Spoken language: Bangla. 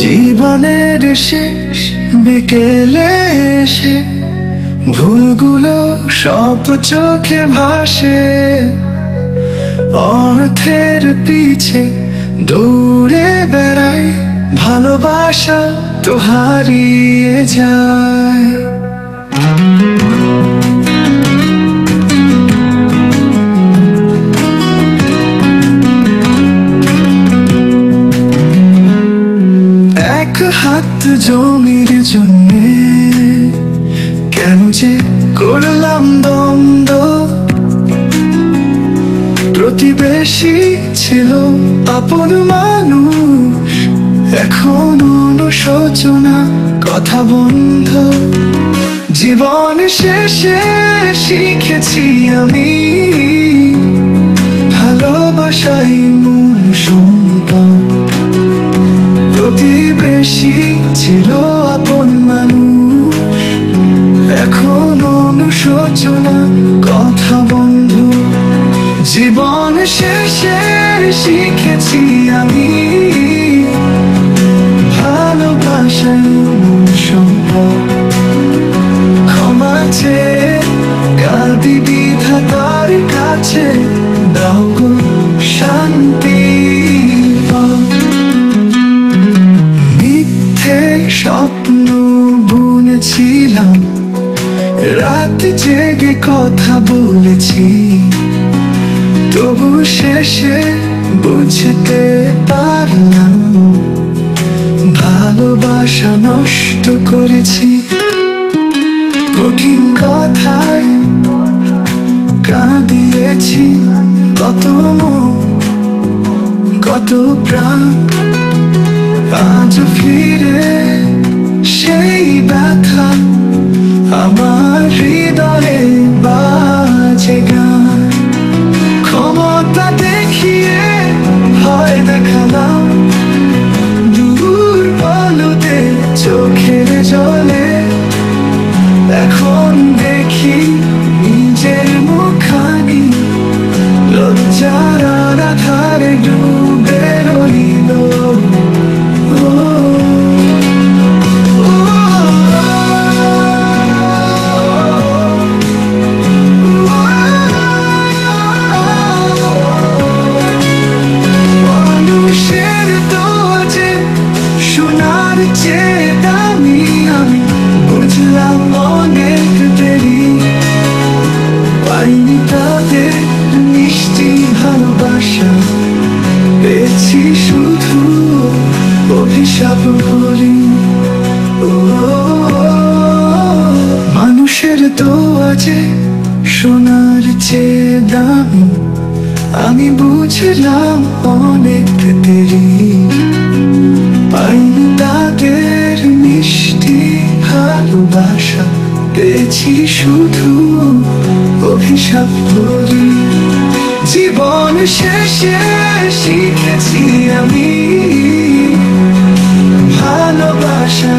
জীবনের শেষ বিকেলে এসে ভুলগুলো সব চোখে ভাসে, অর্থের পিছে দৌড়ে বেড়াই, ভালোবাসা তো হারিয়ে যায়। এক হাত জমির জন্যে কেন যে করলাম দ্বন্দ্ব, প্রতিবেশী ছিল আপন মানুষ, এখন অনুশোচনা কথা বন্ধ। জীবন শেষে শিখেছি আমি, ভালোবাসাই মূল সম্পদ। প্রতিবেশী ছিল আপন মানুষ, এখন অনুশোচনা কথা বন্ধ। জীবন শেষে শিখেছি আমি, ভালোবাসাই মূল সম্পদ। ক্ষমা চেয়ে কাঁদি বিধাতার কাছে, দাও গো শান্তি। মিথ্যে স্বপ্ন বুনেছিলাম, রাত জেগে কথা বলেছি, তবু শেষে বুঝতে পারলাম ভালোবাসা নষ্ট করেছি। কঠিন কথায় কাঁদিয়েছি কত মন, কত প্রাণ, আজ ফিরে সেই ব্যথা আমার হৃদয়ে বাজে গান। ক্ষমতা দেখিয়ে ভয় দেখালাম, দুর্বলতে চোখের জলে, এখন দেখি নিজের মুখানি, লজ্জার আধারে ডুবে রইল। মানুষের দোয়াজে সোনার চেয়ে দামি, আমি বুঝলাম অনেক দেরি, পাইনি তাদের মিষ্টি ভালোবাসা, পেয়েছি শুধু অভিশাপ ভরি। মানুষের দোয়াজে সোনার চেয়ে দামি, আমি বুঝলাম অনেক দেরি, পাইনি তাদের মিষ্টি ভালোবাসা, পেয়েছি শুধু অভিশাপ ভরি। জীবন শেষে শিখেছি আমি, ভালোবাসা